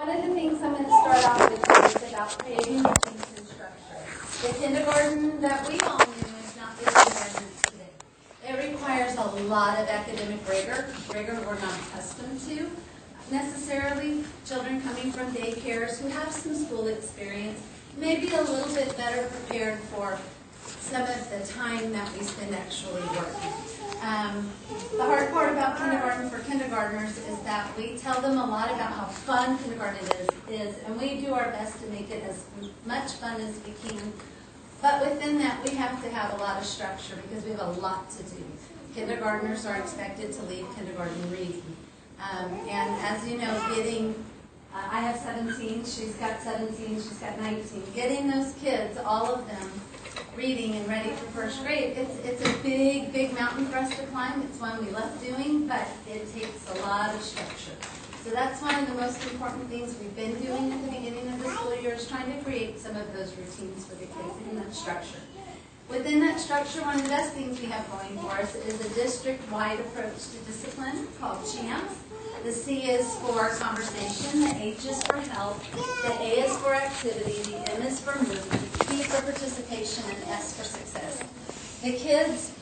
one of the things I'm going to start off with is about creating routines and structure. The kindergarten that we all knew is not the kindergarten today. It requires a lot of academic rigor we're not accustomed to necessarily. Children coming from daycares who have some school experience may be a little bit better prepared for some of the time that we spend actually working. The hard part about kindergarten for kindergartners is that we tell them a lot about how fun kindergarten is, and we do our best to make it as much fun as we can. But within that, we have to have a lot of structure because we have a lot to do. Kindergartners are expected to leave kindergarten reading. And as you know, I have 17, she's got 17, she's got 19. Getting those kids, all of them, reading and ready for first grade, it's a big, big mountain for us to climb. It's one we love doing, but it takes a lot of structure. So that's one of the most important things we've been doing at the beginning of the school year, is trying to create some of those routines for the kids in that structure. Within that structure, one of the best things we have going for us is a district-wide approach to discipline called CHAMPS. The C is for conversation, the H is for help, the A is for activity, the M is for movement, P for participation, and S for success. The kids,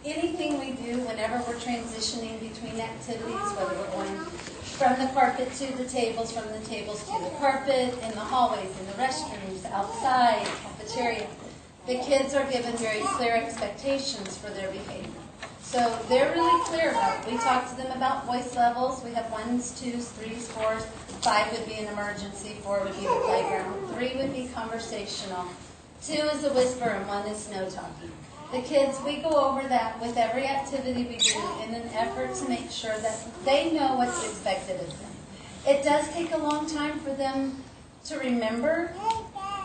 anything we do whenever we're transitioning between activities, whether we're going from the carpet to the tables, from the tables to the carpet, in the hallways, in the restrooms, outside, cafeteria, the kids are given very clear expectations for their behavior. So they're really clear about it. We talk to them about voice levels. We have 1s, 2s, 3s, 4s. 5 would be an emergency. 4 would be the playground. 3 would be conversational. 2 is a whisper, and 1 is no talking. The kids, we go over that with every activity we do in an effort to make sure that they know what's expected of them. It does take a long time for them to remember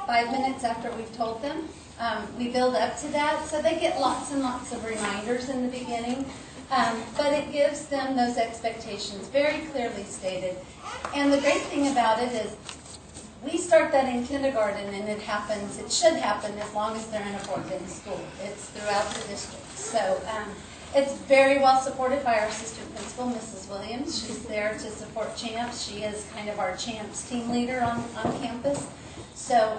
5 minutes after we've told them. We build up to that, so they get lots and lots of reminders in the beginning, but it gives them those expectations very clearly stated. And the great thing about it is we start that in kindergarten, and it should happen as long as they're in a fourth-grade school. It's throughout the district. So it's very well supported by our assistant principal, Mrs. Williams. She's there to support CHAMPS. She is kind of our CHAMPS team leader on campus. So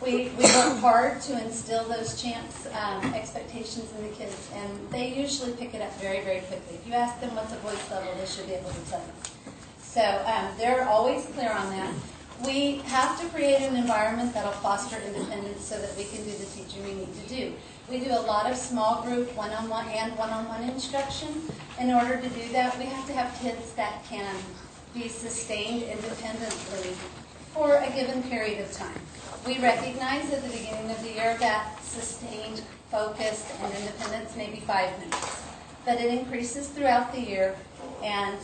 we work hard to instill those CHAMPS expectations in the kids, and they usually pick it up very, very quickly. If you ask them what's a voice level, they should be able to tell you. So they're always clear on that. We have to create an environment that will foster independence so that we can do the teaching we need to do. We do a lot of small group, one-on-one and one-on-one instruction. In order to do that, we have to have kids that can be sustained independently for a given period of time. We recognize at the beginning of the year that sustained, focused, and independence may be 5 minutes. But it increases throughout the year, and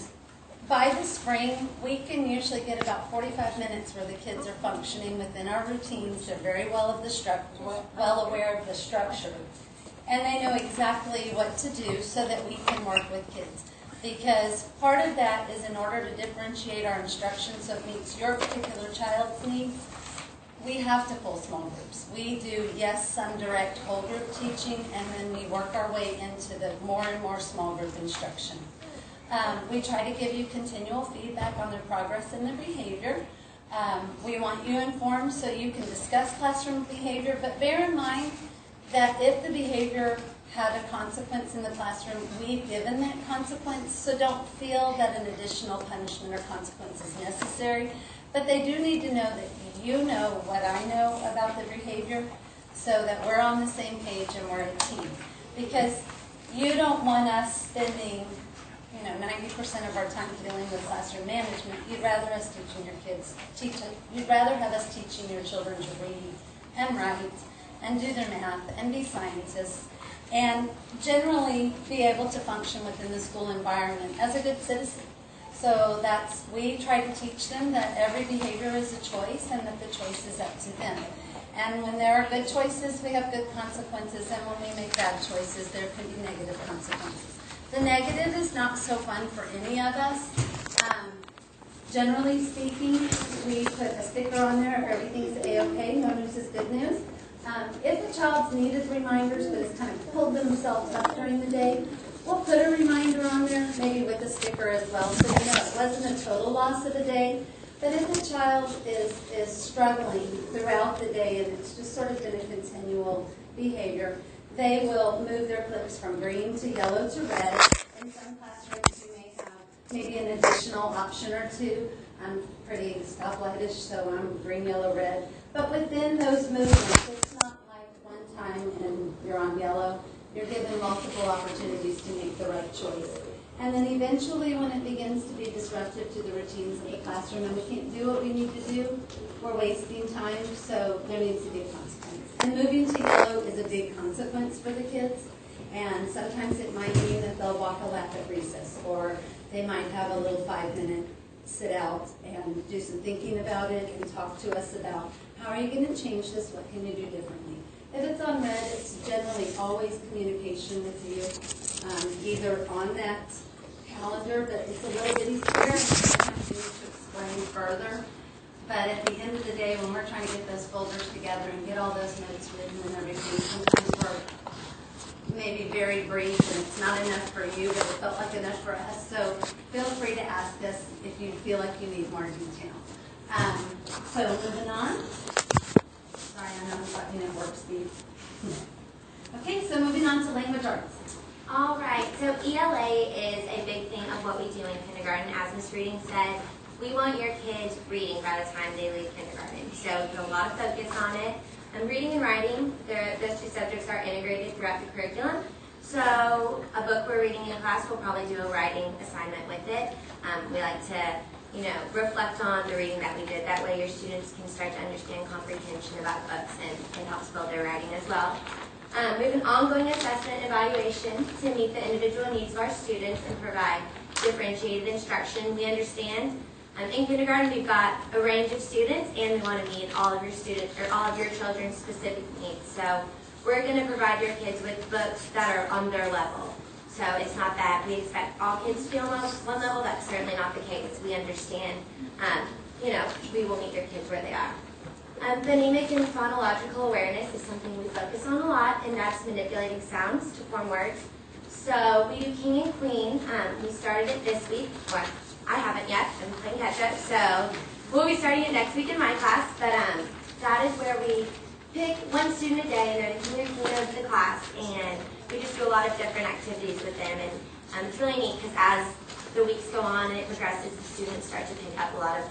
by the spring, we can usually get about 45 minutes where the kids are functioning within our routines. They're very well aware of the structure, and they know exactly what to do so that we can work with kids. Because part of that is in order to differentiate our instruction so it meets your particular child's needs, we have to pull small groups. We do, yes, some direct whole group teaching, and then we work our way into the more and more small group instruction. We try to give you continual feedback on their progress and their behavior. We want you informed so you can discuss classroom behavior, but bear in mind that if the behavior had a consequence in the classroom, we've given that consequence, so don't feel that an additional punishment or consequence is necessary. But they do need to know that you know what I know about the behavior so that we're on the same page and we're a team. Because you don't want us spending 90% of our time dealing with classroom management. You'd rather us teaching your kids, you'd rather have us teaching your children to read and write and do their math and be scientists and generally be able to function within the school environment as a good citizen. So we try to teach them that every behavior is a choice and that the choice is up to them. And when there are good choices, we have good consequences, and when we make bad choices, there can be negative consequences. The negative is not so fun for any of us. Generally speaking, we put a sticker on there of everything's A-OK, no news is good news. If a child's needed reminders but has kind of pulled themselves up during the day, we'll put a reminder on there, maybe with a sticker as well, so you know it wasn't a total loss of a day. But if the child is struggling throughout the day and it's just sort of been a continual behavior, they will move their clips from green to yellow to red. In some classrooms, you may have maybe an additional option or two. I'm pretty stoplightish, so I'm green, yellow, red. But within those movements, it's not like one time and you're on yellow. You're given multiple opportunities to make the right choice. And then eventually, when it begins to be disruptive to the routines of the classroom and we can't do what we need to do, we're wasting time, so there needs to be a consequence. And moving to yellow is a big consequence for the kids. And sometimes it might mean that they'll walk a lap at recess, or they might have a little 5-minute sit out and do some thinking about it and talk to us about how are you going to change this, what can you do differently. If it's on red, it's generally always communication with you, either on that calendar, but it's a little bitty square, and sometimes you need to explain further. But at the end of the day, when we're trying to get those folders together and get all those notes written and everything, sometimes we're maybe very brief and it's not enough for you, but it felt like enough for us. So feel free to ask us if you feel like you need more detail. So moving on. Sorry, I know I'm talking at warp speed. Okay, so moving on to language arts. All right, so ELA is a big thing of what we do in kindergarten. As Ms. Reading said, we want your kids reading by the time they leave kindergarten. So we put a lot of focus on it. And reading and writing, those two subjects are integrated throughout the curriculum. So a book we're reading in class, we'll probably do a writing assignment with it. We like to, reflect on the reading that we did. That way your students can start to understand comprehension about books, and it helps build their writing as well. We have an ongoing assessment and evaluation to meet the individual needs of our students and provide differentiated instruction. We understand in kindergarten we've got a range of students, and we want to meet all of your students or all of your children's specific needs. So we're going to provide your kids with books that are on their level. So it's not that we expect all kids to be on one level. That's certainly not the case. We understand, we will meet your kids where they are. Phonemic and phonological awareness is something we focus on a lot, and that's manipulating sounds to form words. So we do king and queen. We started it this week. Well, I haven't yet. I'm playing catch up. So we'll be starting it next week in my class. But that is where we pick one student a day, and they're the king or queen of the class, and we just do a lot of different activities with them. And it's really neat because as the weeks go on and it progresses, the students start to pick up a lot of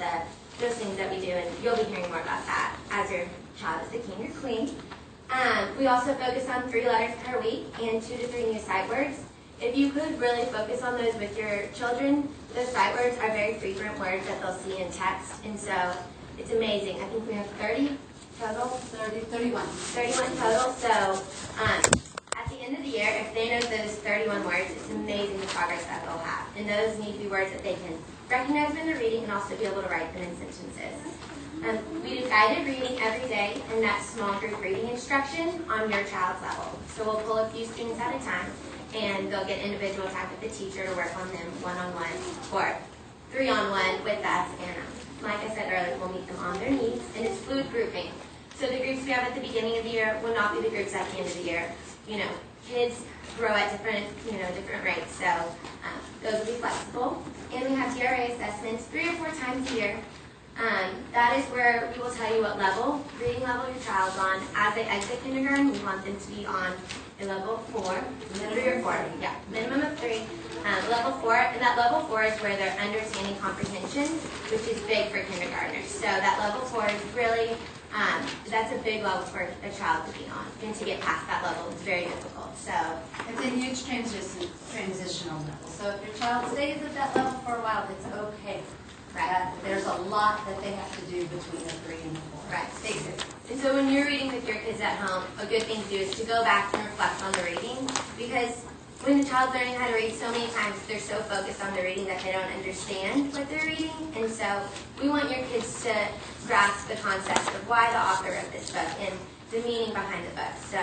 those things that we do, and you'll be hearing more about that as your child is the king or queen. We also focus on 3 letters per week and 2 to 3 new sight words. If you could really focus on those with your children, those sight words are very frequent words that they'll see in text, and so it's amazing. I think we have 30 total? 31 total. So at the end of the year, if they know those 31 words, it's amazing the progress that they'll have. And those need to be words that they can recognize when they're reading and also be able to write them in sentences. We do guided reading every day, and that's small group reading instruction on your child's level. So we'll pull a few students at a time, and they'll get individual time with the teacher to work on them one-on-one or 3-on-1 with us. And like I said earlier, we'll meet them on their needs, and it's fluid grouping. So the groups we have at the beginning of the year will not be the groups at the end of the year. Kids grow at different rates, so those will be flexible. And we have GRA assessments 3 or 4 times a year. That is where we will tell you what reading level your child's on. As they exit kindergarten, we want them to be on a level 4, 3 or 4, yeah, minimum of 3. Level 4, and that level 4 is where they're understanding comprehension, which is big for kindergartners. So that level 4 is really, that's a big level for a child to be on, and to get past that level is very difficult. So it's a huge transitional level. So if your child stays at that level for a while, it's okay. Right. There's a lot that they have to do between the 3 and the 4. Right, basic. And so when you're reading with your kids at home, a good thing to do is to go back and reflect on the reading, because when the child's learning how to read, so many times they're so focused on the reading that they don't understand what they're reading. And so we want your kids to grasp the concept of why the author wrote this book and the meaning behind the book. So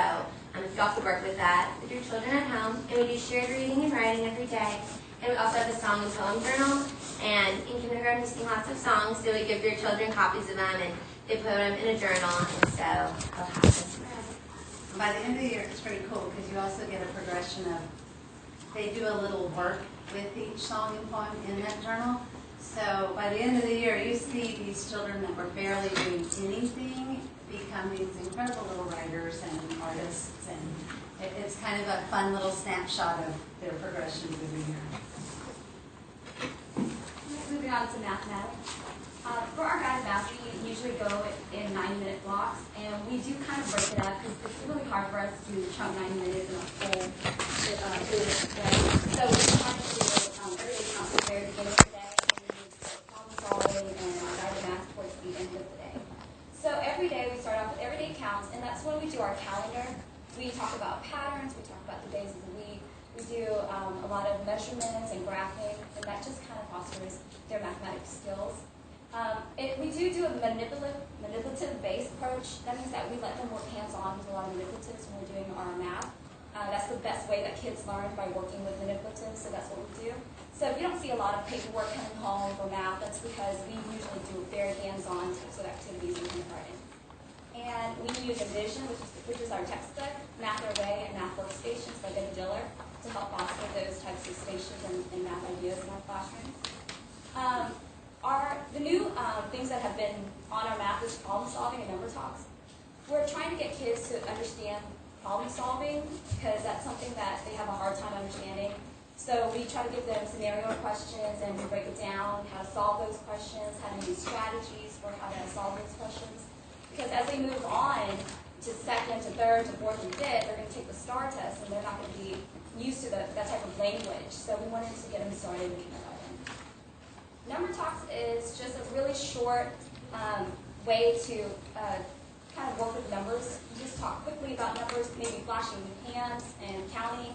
you also work with that with your children at home. And we do shared reading and writing every day. And we also have the song and poem journal. And in kindergarten, we sing lots of songs, so we give your children copies of them, and they put them in a journal, and so they'll have this forever. By the end of the year, it's pretty cool, because you also get a progression of, they do a little work with each song and poem in that journal. So by the end of the year, you see these children that were barely doing anything become these incredible little writers and artists, and it's kind of a fun little snapshot of their progression through the year. Moving on to mathematics. For our guided math, we usually go in 90-minute blocks, and we do kind of break it up because it's really hard for us to chunk 90 minutes in a full day. So we try to do everyday counts at the very beginning of the day, and then we do problem solving and guided math towards the end of the day. So every day we start off with everyday counts, and that's when we do our calendar. We talk about patterns, we talk about the days of the week, we do a lot of measurements and graphing, and that just kind of fosters their mathematics skills. We do a manipulative-based approach. That means that we let them work hands-on with a lot of manipulatives when we're doing our math. That's the best way that kids learn, by working with manipulatives, so that's what we do. So if you don't see a lot of paperwork coming home for math, that's because we usually do very hands-on types of activities in kindergarten. And we use Envision, which is our textbook, Math Their Way, and Math Workstations by Debbie Diller to help foster those types of stations and math ideas in our classrooms. The new things that have been on our math is problem solving and number talks. We're trying to get kids to understand problem solving because that's something that they have a hard time understanding. So we try to give them scenario questions and we break it down, how to solve those questions, how to use strategies for how to solve those questions. Because as they move on to second, to third, to fourth, and fifth, they're going to take the STAR test and they're not going to be used to that type of language. So we wanted to get them started in kindergarten. Number Talks is just a really short way to kind of work with numbers. You just talk quickly about numbers, maybe flashing hands and counting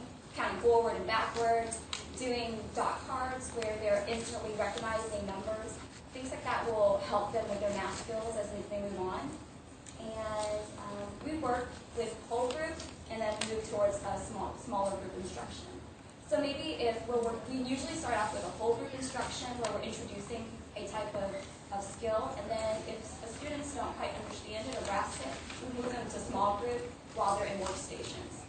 forward and backwards, doing dot cards where they're instantly recognizing numbers. Things like that will help them with their math skills as they move on. And we work with whole group and then move towards a smaller group instruction. So maybe if we usually start off with a whole group instruction where we're introducing a type of skill, and then if students don't quite understand it or grasp it, we move them to small group while they're in workstations.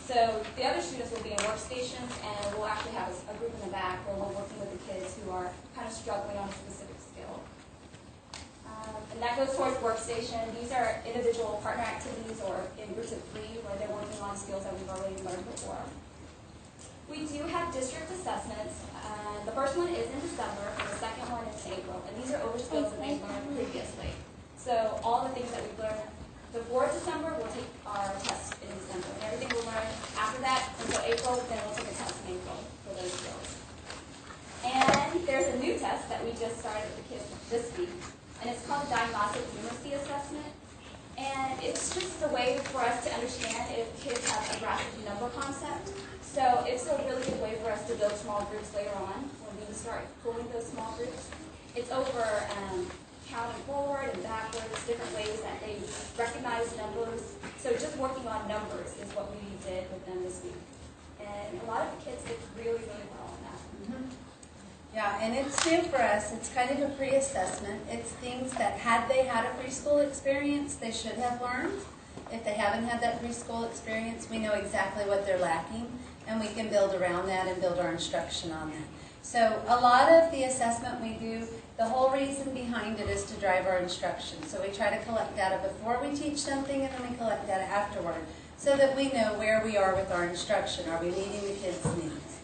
So the other students will be in workstations, and we'll actually have a group in the back where we're working with the kids who are kind of struggling on a specific skill. And that goes towards workstation. These are individual partner activities or in groups of 3 where they're working on skills that we've already learned before. We do have district assessments. The first one is in December, and the second one is in April. And these are over skills that they've learned previously. So all the things that we've learned before December, we'll take our test in December. And everything we'll learn after that until April, then we'll take a test in April for those skills. And there's a new test that we just started with the kids this week. And it's called the Diagnostic Numeracy Assessment. And it's just a way for us to understand if kids have a grasp of the number concept. So it's a really good way for us to build small groups later on when we start pulling those small groups. It's over counting forward and backwards, different ways that they recognize numbers. So just working on numbers is what we did with them this week. And a lot of the kids did really, really well on that. Mm-hmm. Yeah, and it's new for us. It's kind of a pre-assessment. It's things that had they had a preschool experience, they should have learned. If they haven't had that preschool experience, we know exactly what they're lacking, and we can build around that and build our instruction on that. So a lot of the assessment we do, the whole reason behind it is to drive our instruction. So we try to collect data before we teach something, and then we collect data afterward, so that we know where we are with our instruction. Are we meeting the kids' needs?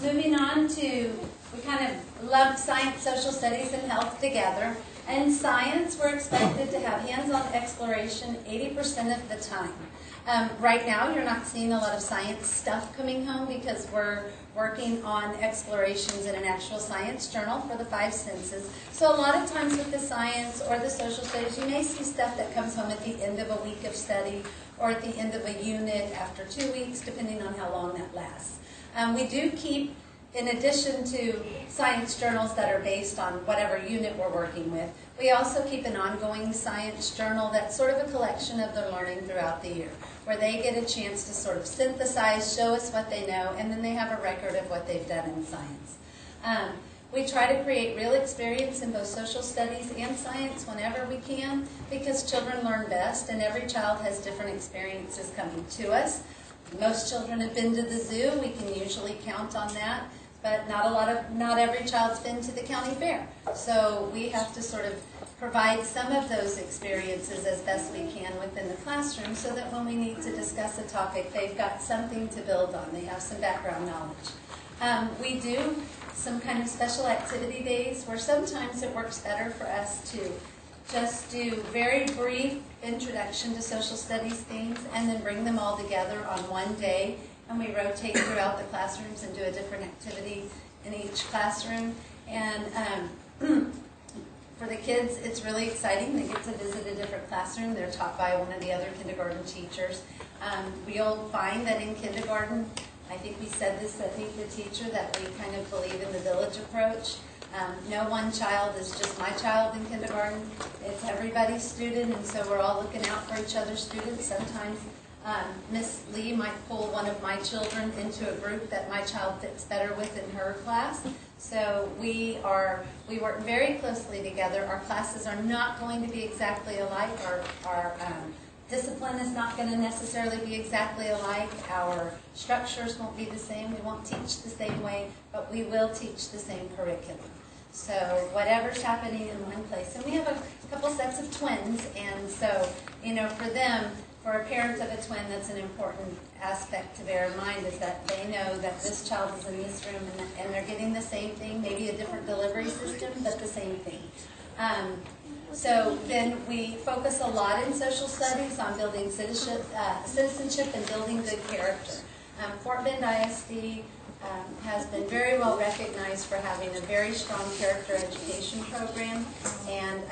Moving on to, we kind of lump science, social studies, and health together. In science, we're expected to have hands-on exploration 80% of the time. Right now, you're not seeing a lot of science stuff coming home because we're working on explorations in an actual science journal for the 5 senses. So a lot of times with the science or the social studies, you may see stuff that comes home at the end of a week of study or at the end of a unit after 2 weeks, depending on how long that lasts. We do keep, in addition to science journals that are based on whatever unit we're working with, we also keep an ongoing science journal that's sort of a collection of their learning throughout the year, where they get a chance to sort of synthesize, show us what they know, and then they have a record of what they've done in science. We try to create real experience in both social studies and science whenever we can, because children learn best, and every child has different experiences coming to us. Most children have been to the zoo. We can usually count on that. but not every child's been to the county fair. So we have to sort of provide some of those experiences as best we can within the classroom so that when we need to discuss a topic, they've got something to build on. They have some background knowledge. We do some kind of special activity days where sometimes it works better for us to just do very brief introduction to social studies themes and then bring them all together on one day, and we rotate throughout the classrooms and do a different activity in each classroom. And for the kids, it's really exciting. They get to visit a different classroom. They're taught by one of the other kindergarten teachers. We'll find that in kindergarten, I think we said this at Meet the Teacher, that we kind of believe in the village approach. No one child is just my child in kindergarten. It's everybody's student, and so we're all looking out for each other's students. Sometimes Miss Lee might pull one of my children into a group that my child fits better with in her class. So we work very closely together. Our classes are not going to be exactly alike. Our discipline is not going to necessarily be exactly alike. Our structures won't be the same. We won't teach the same way, but we will teach the same curriculum. So whatever's happening in one place. And we have a couple sets of twins, and so, for them, for a parent of a twin, that's an important aspect to bear in mind, is that they know that this child is in this room and they're getting the same thing, maybe a different delivery system, but the same thing. So then we focus a lot in social studies on building citizenship and building good character. Fort Bend ISD has been very well recognized for having a very strong character education program, and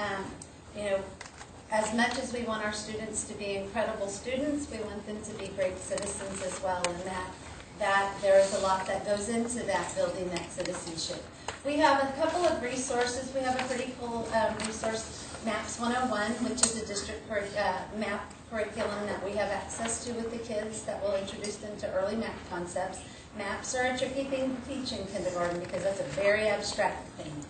as much as we want our students to be incredible students, we want them to be great citizens as well, and that there is a lot that goes into that, building that citizenship. We have a couple of resources. We have a pretty cool resource, MAPS 101, which is a district map curriculum that we have access to with the kids that will introduce them to early map concepts. Maps are a tricky thing to teach in kindergarten because that's a very abstract thing.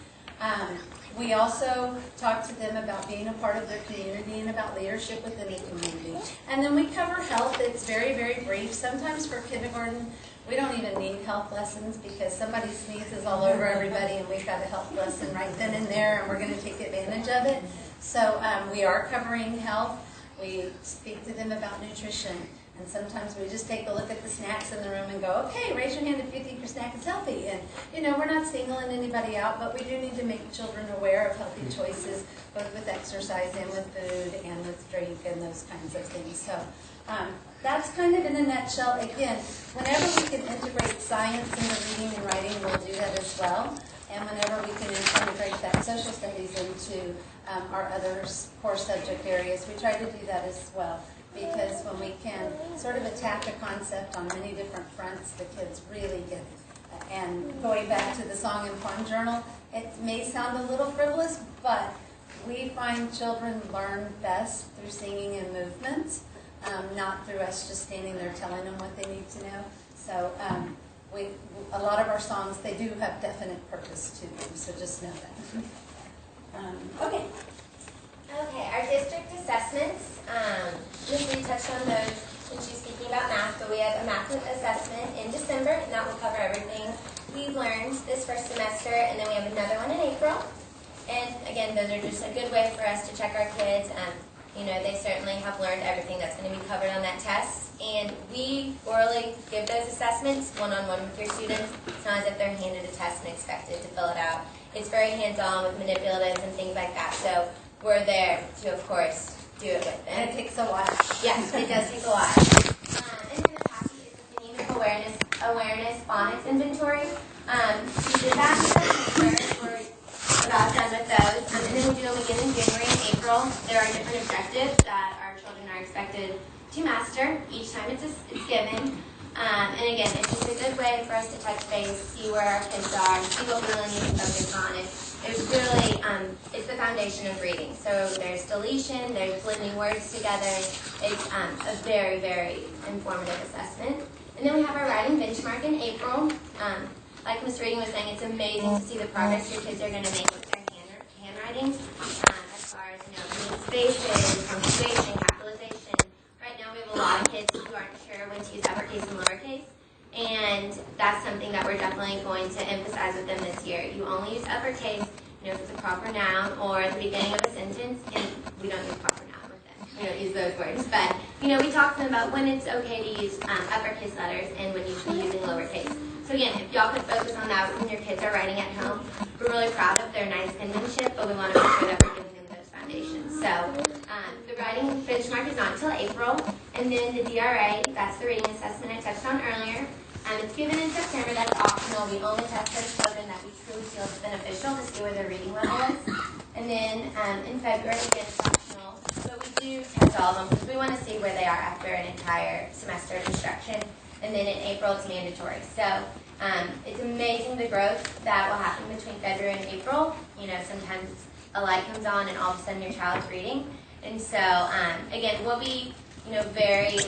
We also talk to them about being a part of their community and about leadership within the community. And then we cover health. It's very, very brief. Sometimes for kindergarten, we don't even need health lessons because somebody sneezes all over everybody and we've got a health lesson right then and there, and we're going to take advantage of it. So we are covering health. We speak to them about nutrition. And sometimes we just take a look at the snacks in the room and go, okay, raise your hand if you think your snack is healthy. And, we're not singling anybody out, but we do need to make children aware of healthy choices, both with exercise and with food and with drink and those kinds of things. So that's kind of in a nutshell. Again, whenever we can integrate science into reading and writing, we'll do that as well. And whenever we can integrate that social studies into our other core subject areas, we try to do that as well. Because when we can sort of attack a concept on many different fronts, the kids really get it. And going back to the Song and Poem Journal, it may sound a little frivolous, but we find children learn best through singing and movement, not through us just standing there telling them what they need to know. So a lot of our songs, they do have definite purpose to them, so just know that. Okay. Okay, our district assessments, Ms. Lee touched on those when she was speaking about math, but we have a math assessment in December, and that will cover everything we've learned this first semester, and then we have another one in April. And again, those are just a good way for us to check our kids. They certainly have learned everything that's going to be covered on that test. And we orally give those assessments one-on-one with your students. It's not as if they're handed a test and expected to fill it out. It's very hands-on with manipulatives and things like that. So we're there to, of course, do it with them. And it takes a while. Yes, it does take a while. And then the packet is the phonemic awareness phonics inventory. We did that we're about done with those. And then we do them again in January and April. There are different objectives that our children are expected to master each time it's given. And again, it's just a good way for us to touch base, see where our kids are, see what we really need to focus on. It's really, it's the foundation of reading. So there's deletion, there's blending words together. It's a very, very informative assessment. And then we have our writing benchmark in April. Like Ms. Reading was saying, it's amazing to see the progress your kids are going to make with their handwriting, as far as, reading spaces, punctuation, capitalization. Right now we have a lot of kids who aren't sure when to use uppercase and lowercase. And that's something that we're definitely going to proper noun or the beginning of a sentence, and we don't use proper noun with them. We don't use those words. But, we talk to them about when it's okay to use uppercase letters and when you should be using lowercase. So again, if y'all could focus on that when your kids are writing at home, we're really proud of their nice penmanship, but we want to make sure that we're giving them those foundations. So the writing benchmark is not until April, and then the DRA, that's the reading assessment I touched on earlier. It's given in September, that's optional. We only test those children that we truly feel is beneficial to see where their reading level is. And then in February, again, it's optional, but we do test all of them because we want to see where they are after an entire semester of instruction. And then in April, it's mandatory. So it's amazing the growth that will happen between February and April. Sometimes a light comes on and all of a sudden your child's reading. And so, again, we'll be, very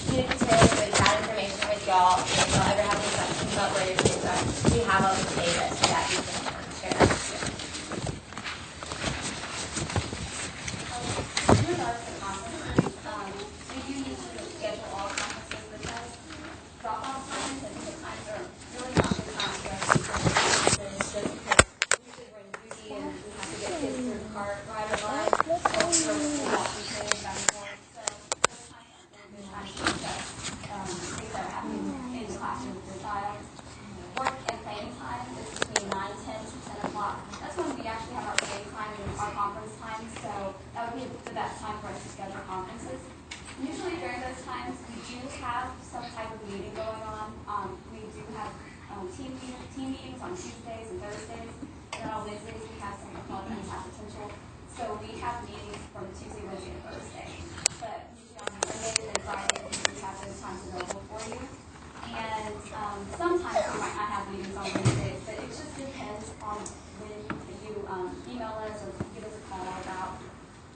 communicative with that information with y'all. If y'all ever have any questions about where your kids are, we have all this data so that we can share that with you. In regards to conferences, we do usually schedule all conferences with us. Drop-off times and pick times are really not good times for us to schedule conferences just because usually we're in duty and we have to get kids through the car ride or line. So we're walking things back and forth. So those times aren't really good times to discuss things that are happening in the classroom with your child. Work and planning time is between 9:10 to 10 o'clock. That's when we actually have our planning time and our conference time. So that would be the best time for us to schedule conferences. Usually during those times, we do have some type of meeting going on. We do have team meetings on Tuesdays and Thursdays. And then on Wednesdays, we have something called Untapped Potential. So we have meetings from Tuesday, Wednesday, and Thursday. But usually on Mondays and Fridays, we have those times available for you. And sometimes we might not have meetings on Wednesdays, but it just depends on when you email us or give us a call about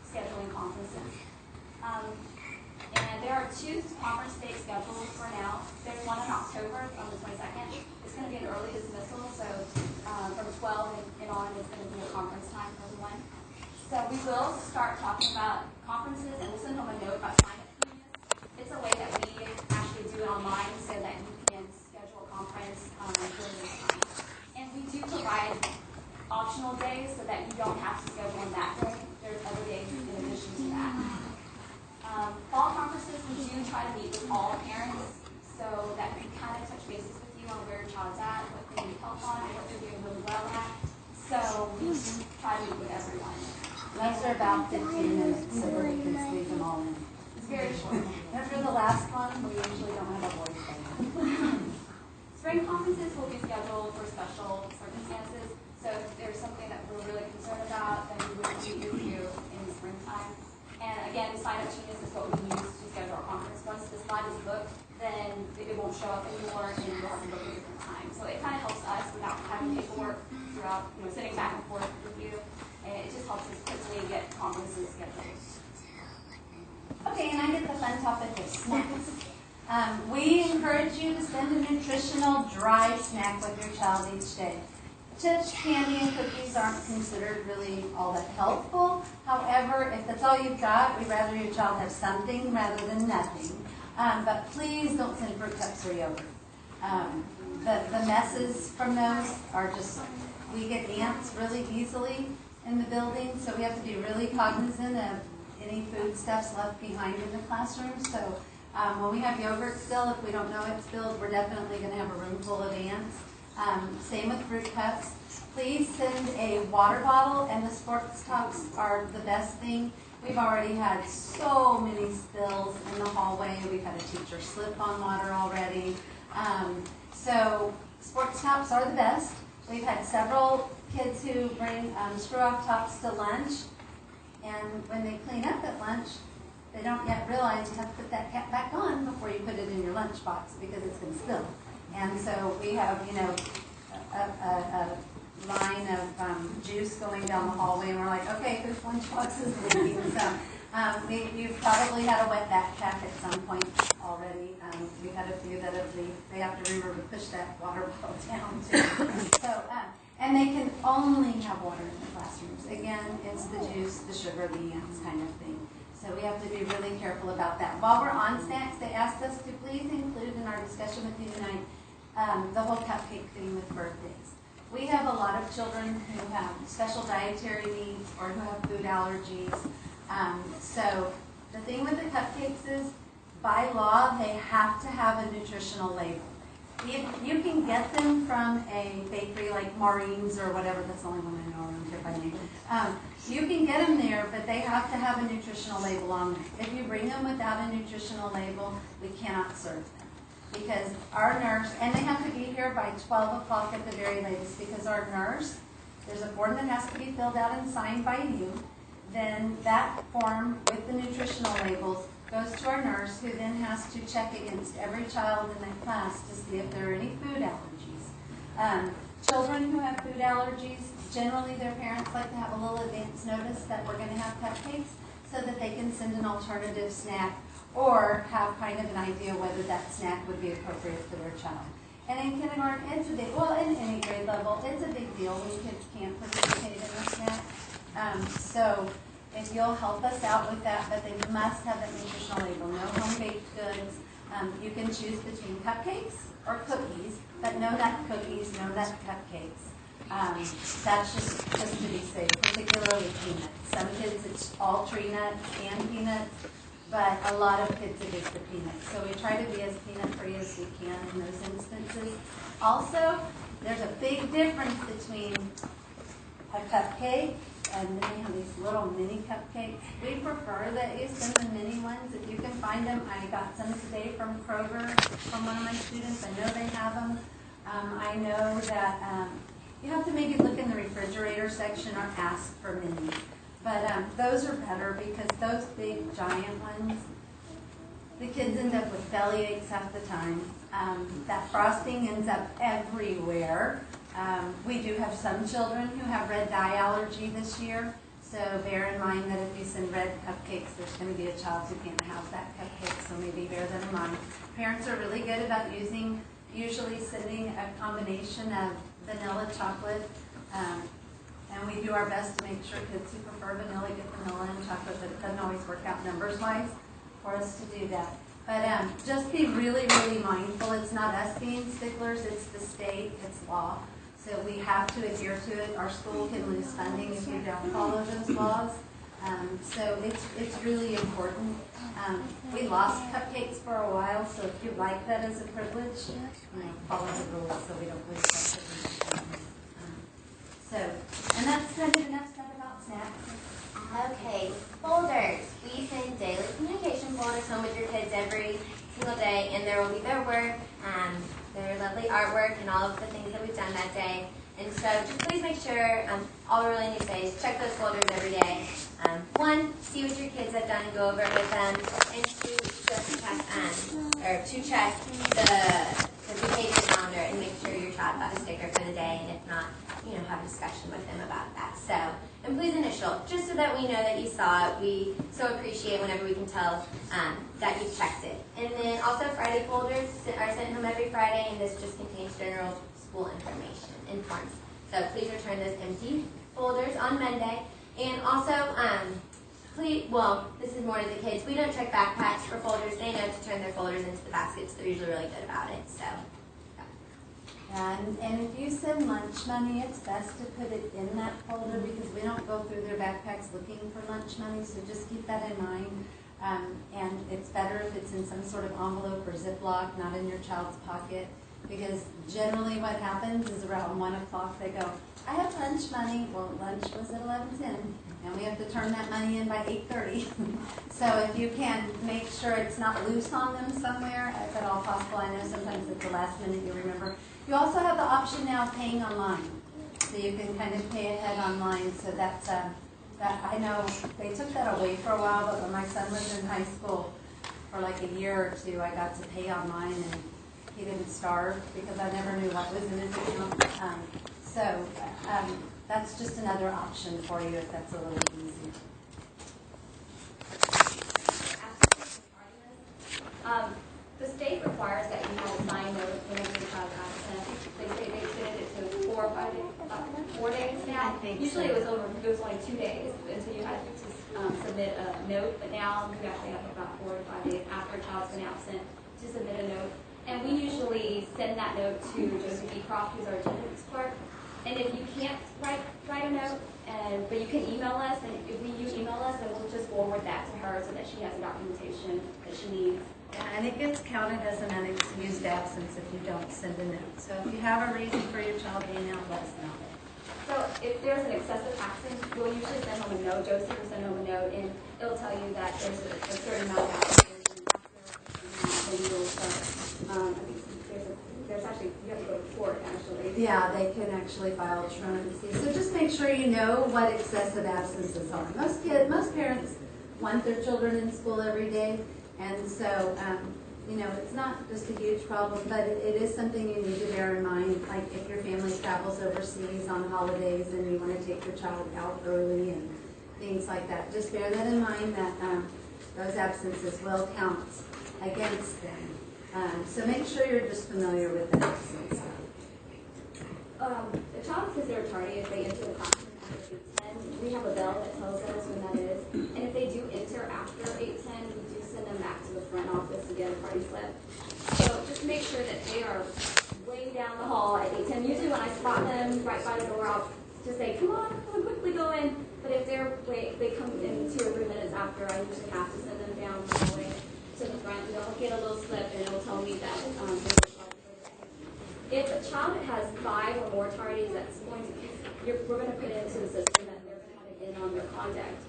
scheduling conferences. And there are 2 conference dates scheduled for now. There's one in October on the 22nd. It's going to be an early dismissal, so from 12 and on is going to be a conference time for everyone. So we will start talking about conferences, and we'll send home a note about sign-up periods. It's a way that we actually do it online so that you can schedule a conference during this time. And we do provide optional days so that you don't have to schedule on that day. There's other days in addition to that. Fall conferences, we do try to meet with all parents so that we kind of touch bases with you on where your child's at, what they need help on, and what they're doing really well at. So we try to meet with everyone. Those are about 15 minutes, so we can squeeze them all in. It's very short. After the last one, we usually don't have a voice band. Spring conferences will be scheduled for special circumstances. So if there's something that we're really concerned about, then we would meet with you in the springtime. And again, Sign Up Genius is what we use to schedule our conference. Once the slide is booked, then it won't show up anymore, and you'll have to book a different time. So it kind of helps us without having paperwork throughout, sitting back and forth with you. And it just helps us quickly get conferences scheduled. Okay, and I get the fun topic of snacks. We encourage you to send a nutritional dry snack with your child each day. Chips, candy, and cookies aren't considered really all that helpful. However, if that's all you've got, we'd rather your child have something rather than nothing. But please don't send fruit cups or yogurt. The messes from those are just, we get ants really easily in the building, so we have to be really cognizant of any foodstuffs left behind in the classroom. So when we have yogurt still, if we don't know it's spilled, we're definitely going to have a room full of ants. Same with fruit cups. Please send a water bottle, and the sports tops are the best thing. We've already had so many spills in the hallway. We've had a teacher slip on water already. So sports tops are the best. We've had several kids who bring screw-off tops to lunch, and when they clean up at lunch, they don't yet realize you have to put that cap back on before you put it in your lunch box because it's going to spill. And so we have, a line of juice going down the hallway, and we're like, okay, whose lunchbox is leaking? So you've probably had a wet backpack at some point already. We've had a few that they have to remember to push that water bottle down too. So, and they can only have water in the classrooms. Again, it's the juice, the sugar, the ants kind of thing. So we have to be really careful about that. While we're on snacks, they asked us to please include in our discussion with you tonight the whole cupcake thing with birthdays. We have a lot of children who have special dietary needs or who have food allergies. So the thing with the cupcakes is, by law, they have to have a nutritional label. You can get them from a bakery like Maureen's or whatever, that's the only one I know around here by name. You can get them there, but they have to have a nutritional label on them. If you bring them without a nutritional label, we cannot serve them. Because our nurse, and they have to be here by 12 o'clock at the very latest, because our nurse, there's a form that has to be filled out and signed by you. Then that form with the nutritional labels goes to our nurse, who then has to check against every child in that class to see if there are any food allergies. Children who have food allergies, generally their parents like to have a little advance notice that we're going to have cupcakes so that they can send an alternative snack or have kind of an idea whether that snack would be appropriate for their child. And in kindergarten, it's a big, well, in any grade level, it's a big deal when kids can't participate in the snack. So if you'll help us out with that, but they must have that nutritional label, no home-baked goods. You can choose between cupcakes or cookies, but no nut cookies, no nut cupcakes. That's just to be safe, particularly peanuts. Some kids, it's all tree nuts and peanuts, but a lot of kids it is the peanuts. So we try to be as peanut-free as we can in those instances. Also, there's a big difference between a cupcake and then we have these little mini cupcakes. We prefer that you send the mini ones if you can find them. I got some today from Kroger from one of my students. I know they have them. I know that you have to maybe look in the refrigerator section or ask for minis. But those are better because those big giant ones, the kids end up with belly aches half the time. That frosting ends up everywhere. We do have some children who have red dye allergy this year, so bear in mind that if you send red cupcakes, there's going to be a child who can't have that cupcake, so maybe bear that in mind. Parents are really good about usually sending a combination of vanilla chocolate, and we do our best to make sure kids who prefer vanilla get vanilla and chocolate, but it doesn't always work out numbers-wise for us to do that. But just be really, really mindful. It's not us being sticklers, it's the state, it's law. So we have to adhere to it. Our school can lose funding if we don't follow those laws. So it's really important. We lost cupcakes for a while, so if you like that as a privilege, follow the rules so we don't lose that privilege. And that's kind of enough stuff about snacks. Okay, folders. We send daily communication folders home with your kids every single day, and there will be their work, their lovely artwork, and all of the things that we've done that day. And so just please make sure, all we really need to say is check those folders every day. One, see what your kids have done and go over it with them, and two, just check the behavior calendar and make sure your child got a sticker for the day, and if not, have a discussion with them about that. So, and please initial, just so that we know that you saw it. We so appreciate whenever we can tell that you've checked it. And then also Friday folders are sent home every Friday, and this just contains general school information and forms. So please return those empty folders on Monday. And also, this is more to the kids. We don't check backpacks for folders. They know to turn their folders into the baskets. They're usually really good about it. So. And if you send lunch money, it's best to put it in that folder because we don't go through their backpacks looking for lunch money, so just keep that in mind. And it's better if it's in some sort of envelope or Ziploc, not in your child's pocket, because generally what happens is around 1 o'clock they go, I have lunch money. Well, lunch was at 11:10, and we have to turn that money in by 8:30. So if you can make sure it's not loose on them somewhere, if at all possible. I know sometimes at the last minute you remember. You also have the option now of paying online, so you can kind of pay ahead online. So that's that. I know they took that away for a while, but when my son was in high school for like a year or two, I got to pay online, and he didn't starve because I never knew what was in his account. So that's just another option for you if that's a little easier. The state requires that you have a signed note whenever your child has sent. They say they extended it to 4 or 5 days, 4 days now. Usually it was only 2 days until you had to submit a note, but now you actually have about 4 to 5 days after a child's been absent to submit a note. And we usually send that note to Joseph E. Croft, who's our attendance clerk. And if you can't write a note, but you can email us, and if you email us, then we'll just forward that to her so that she has the documentation that she needs. Yeah, and it gets counted as an unexcused absence if you don't send a note. So if you have a reason for your child being out, let us know. So if there's an excessive absence, we'll usually send home a note. Josie will send home a note, and it'll tell you that there's a certain amount of absences, and after then you'll start. I think there's actually, you have to go to court, actually. Yeah, they can actually file truancy. So just make sure you know what excessive absences are. Most parents want their children in school every day, and so you know, it's not just a huge problem, but it is something you need to bear in mind. Like if your family travels overseas on holidays and you want to take your child out early and things like that, just bear that in mind that those absences will count against them. So make sure you're just familiar with the absence. The child is considered tardy if they enter the classroom after 8:10. We have a bell that tells us when that is. And if they do enter after 8:10, we do send them back to the front office to get a party slip. So just make sure that they are way down the hall at 8:10. Usually when I spot them right by the door, I'll just say, come on, quickly go in. But if they come in 2 or 3 minutes after, I usually have to send them down the hallway to the front. They'll get a little slip and it'll tell me that if a child has 5 or more tardies, that's going to we're going to put it into the system that they're going to have it in on their conduct.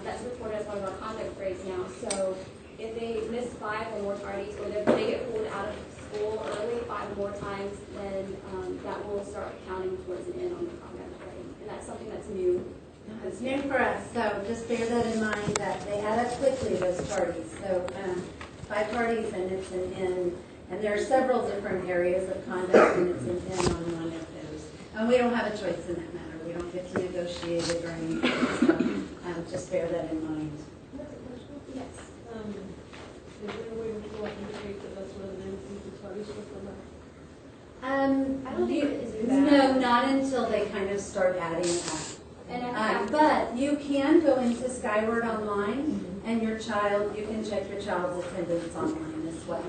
That's reported as one of our conduct grades now. So if they miss 5 or more tardies, or if they get pulled out of school early 5 or more times, then that will start counting towards an N on the conduct grade. And that's something that's new. It's new for us, so just bear that in mind that they add up quickly, those tardies. So 5 tardies and it's an N. And there are several different areas of conduct, and it's an N on one of those. And we don't have a choice in that matter. We don't get to negotiate it or anything. So just bear that in mind. Yes. Is there a way to indicate that that's where the name of the parties will come out? I don't think it is that. No, not until they kind of start adding up. And But you can go into Skyward Online, and you can check your child's attendance online as well.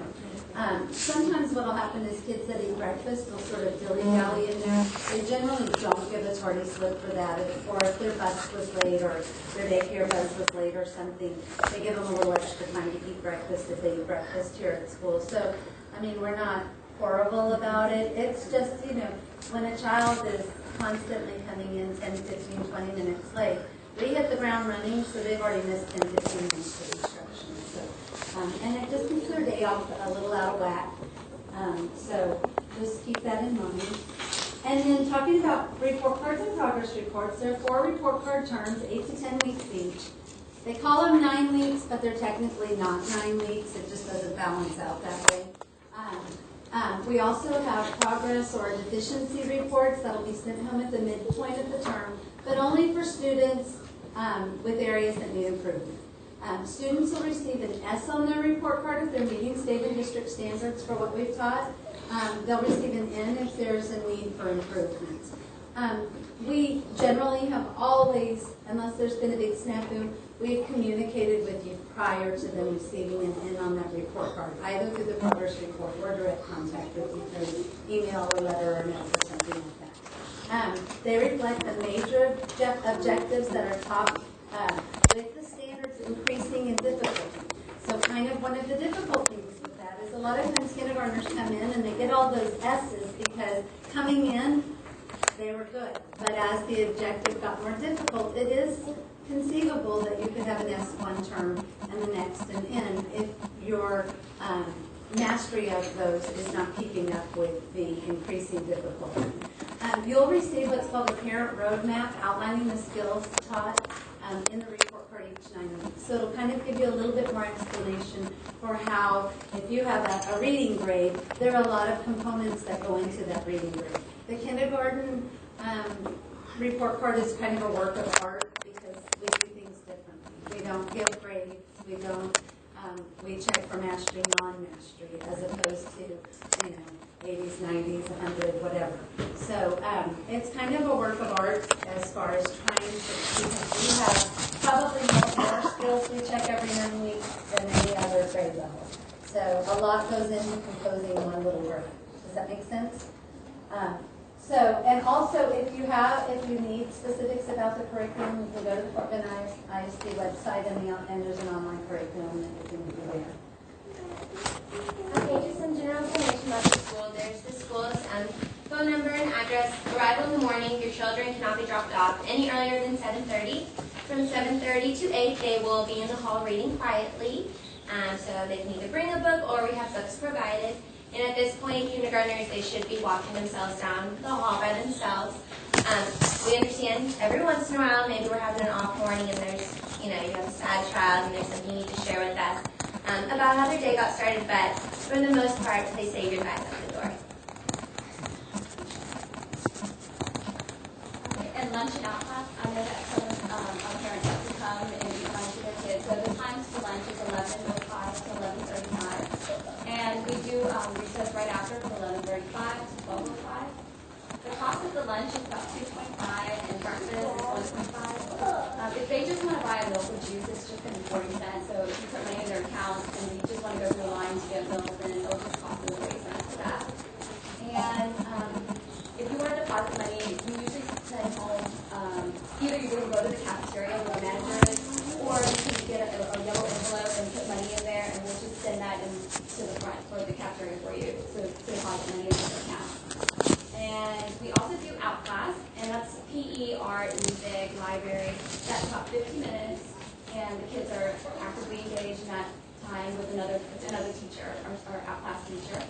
Sometimes what will happen is kids that eat breakfast will sort of dilly-dally in there. They generally don't give a tardy slip for that, or if their bus was late or their daycare bus was late or something, they give them a little extra time to eat breakfast if they eat breakfast here at school. So, I mean, we're not horrible about it. It's just, you know, when a child is constantly coming in 10, 15, 20 minutes late, we hit the ground running, so they've already missed 10, 15 minutes of instruction. So, and it just keeps their day off a little out of whack. So just keep that in mind. And then talking about report cards and progress reports, there are 4 report card terms, 8 to 10 weeks each. They call them 9 weeks, but they're technically not 9 weeks. It just doesn't balance out that way. We also have progress or deficiency reports that will be sent home at the midpoint of the term, but only for students with areas that need improvement. Students will receive an S on their report card if they're meeting state and district standards for what we've taught. They'll receive an N if there's a need for improvement. We generally have always, unless there's been a big snafu, we've communicated with you prior to them receiving an N on that report card, either through the progress report or direct contact with you through email or letter or note or something like that. They reflect the major objectives that are taught with the standards increasing in difficulty. So kind of one of the difficult things with that is a lot of times kindergartners come in and they get all those S's because coming in, they were good. But as the objective got more difficult, it is conceivable that you could have an S one term and the next an N if your mastery of those is not keeping up with the increasing difficulty. You'll receive what's called a parent roadmap outlining the skills taught in the report card each 9 weeks. So it'll kind of give you a little bit more explanation for how, if you have a reading grade, there are a lot of components that go into that reading grade. The kindergarten report card is kind of a work of art because we do things differently. We don't give grades. We don't. We check for mastery, non-mastery, as opposed to, you know, 80s, 90s, 100, whatever. So it's kind of a work of art as far as trying to, because we have probably more skills we check every 9 weeks than any other grade level. So a lot goes into composing one little grade. Does that make sense? So, and also if you need specifics about the curriculum, you can go to the Fort Bend ISD website and there's an online curriculum that you can do there. Okay, just some general information about the school. There's the school's phone number and address. Arrival in the morning. Your children cannot be dropped off any earlier than 7:30. From 7:30 to 8, they will be in the hall reading quietly. So they can either bring a book or we have books provided. And at this point, kindergartners, they should be walking themselves down the hall by themselves. We understand every once in a while, maybe we're having an off morning and there's, you have a sad child and there's something you need to share with us about how their day got started, but for the most part, they say goodbyes at the door. Okay, and lunch and out class, I know that some of parents have to come and eat lunch with their kids. So the times for lunch is 11:05 to 11:35. And we do recess right after from 11:35 to 12:05. The cost of the lunch is about $2.25 and breakfast is $1.25. If they just want to buy a milk or juice, it's just going to be 40 cents. So if you put money in their account and you just want to go through a line to get milk, then it'll just cost them 40 cents for that. And if you want to deposit money, we usually send home, either you can go to the cafeteria where the manager is, or you can get a yellow envelope and put money in there, and we'll just send that to the front for the cafeteria for you to deposit money into your account. And we also do out class, and that's PE, art, music, library. That's about 50 minutes, and the kids are actively engaged in that time with another teacher, our out class teacher.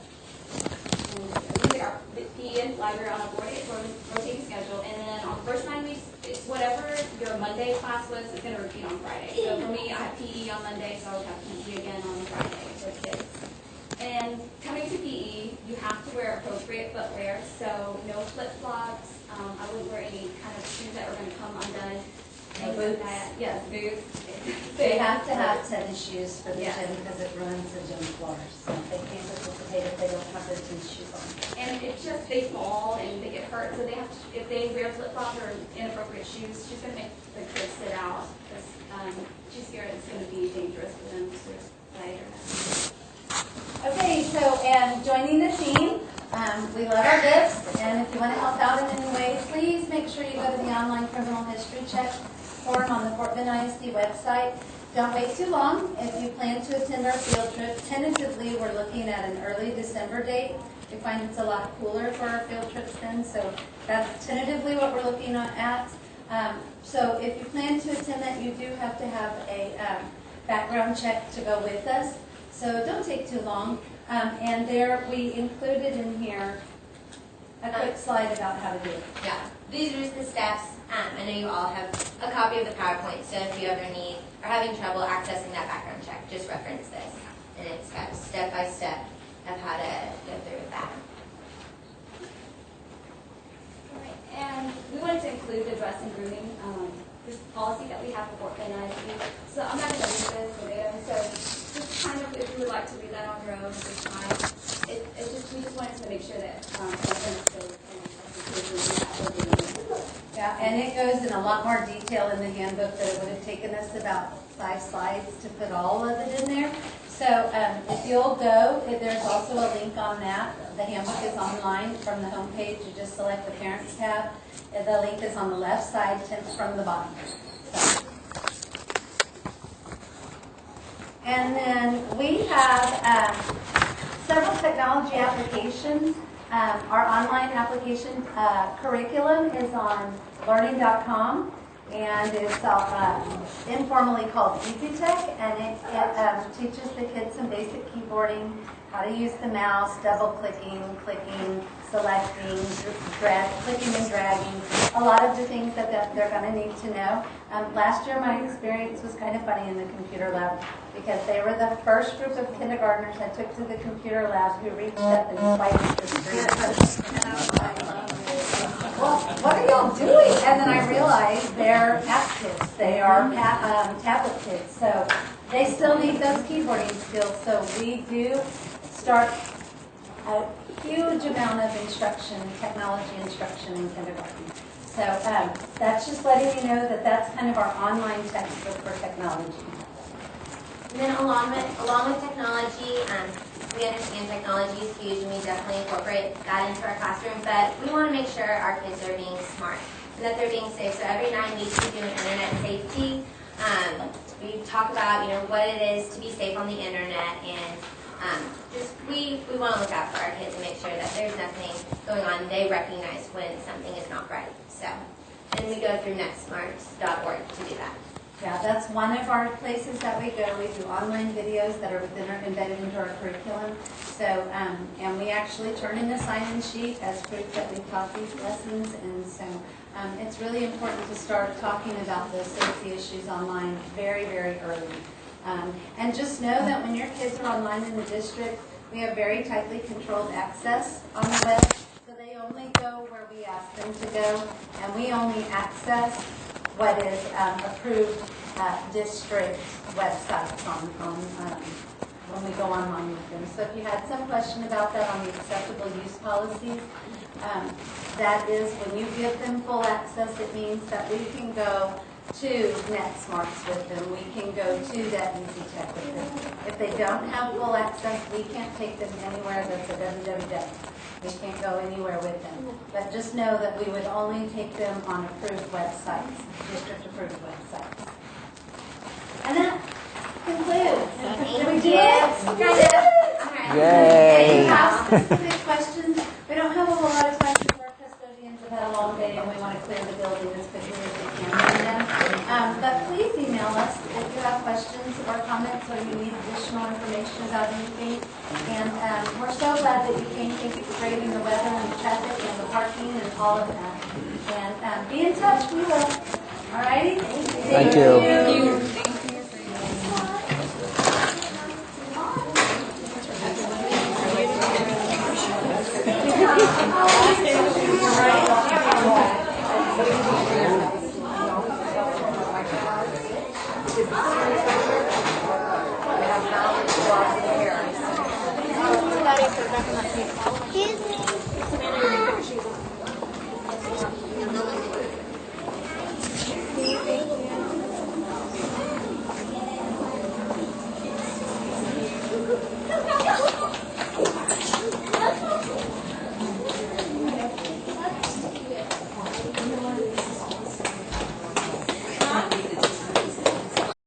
And the PE and library on a rotating schedule, and then on the first 9 weeks, it's whatever your Monday class was, is going to repeat on Friday. So for me, I have PE on Monday, so I would have PE again on Friday for the kids. And coming to PE, you have to wear appropriate footwear, so no flip-flops. I wouldn't wear any kind of shoes that were going to come undone. No boots. Yes, boots. They have to have tennis shoes for the gym because it ruins the gym floor. So they can't participate if they don't have their tennis shoes on. And it's just they fall and they get hurt, so they have to, if they wear flip-flops or inappropriate shoes, she's going to make the kids sit out because she's scared it's going to be dangerous for them to slide or not. Okay, so, and joining the team, we love our gifts, and if you want to help out in any way, please make sure you go to the online criminal history check form on the Fort Bend ISD website. Don't wait too long. If you plan to attend our field trip, tentatively we're looking at an early December date. We find it's a lot cooler for our field trips then, so that's tentatively what we're looking at. So if you plan to attend that, you do have to have a background check to go with us. So don't take too long. And there we included in here a quick slide about how to do it. Yeah, these are just the steps. I know you all have a copy of the PowerPoint, so if you ever need or having trouble accessing that background check, just reference this. And it's got step-by-step of how to go through with that. And we wanted to include the dress and grooming, this policy that we have for Fort Bend ISD. So I'm not going to read this verbatim, so just kind of, if you would like to read that on your own at this time, we just wanted to make sure that Yeah, and it goes in a lot more detail in the handbook that it would have taken us about 5 slides to put all of it in there. So if you'll go, there's also a link on that. The handbook is online from the home page. You just select the Parents tab. And the link is on the left side from the bottom. So. And then we have several technology applications. Our online application curriculum is on learning.com, and it's informally called EasyTech, and it teaches the kids some basic keyboarding, how to use the mouse, double-clicking, clicking, selecting, clicking and dragging, a lot of the things that they're going to need to know. Last year my experience was kind of funny in the computer lab because they were the first group of kindergartners I took to the computer lab who reached up and swiped the screen. And I was like, well, what are y'all doing? And then I realized they're app kids. They are tablet kids. So they still need those keyboarding skills. So we do start a huge amount of instruction, technology instruction in kindergarten. So that's just letting you know that that's kind of our online textbook for technology. And then along with technology, We understand technology is huge and we definitely incorporate that into our classroom, but we want to make sure our kids are being smart and that they're being safe. So every 9 weeks we do an internet safety. We talk about, what it is to be safe on the internet, and we want to look out for our kids and make sure that there's nothing going on. They recognize when something is not right. So, and we go through netsmarts.org to do that. Yeah, that's one of our places that we go. We do online videos that are embedded into our curriculum. So, and we actually turn in a sign-in sheet as proof that we've taught these lessons. And so, it's really important to start talking about those safety issues online very, very early. And just know that when your kids are online in the district, we have very tightly controlled access on the web. So they only go where we ask them to go, and we only access what is approved district websites when we go online with them. So if you had some question about that on the acceptable use policies, that is when you give them full access, it means that we can go to NetSmarts with them. We can go to that Easy Tech with them. If they don't have full access, we can't take them anywhere that's a www. We can't go anywhere with them. But just know that we would only take them on approved websites, district-approved websites. And that concludes. Did we do it? Yay! Any specific questions? We don't have a whole lot of time because our custodians have had a long day and we want to clear the building as quickly as we can. But please email us if you have questions or comments or you need additional information about anything. And we're so glad that you came. Thank you for braving the weather and the traffic and the parking and all of that. And be in touch. We will. All righty? Thank you. Thank you.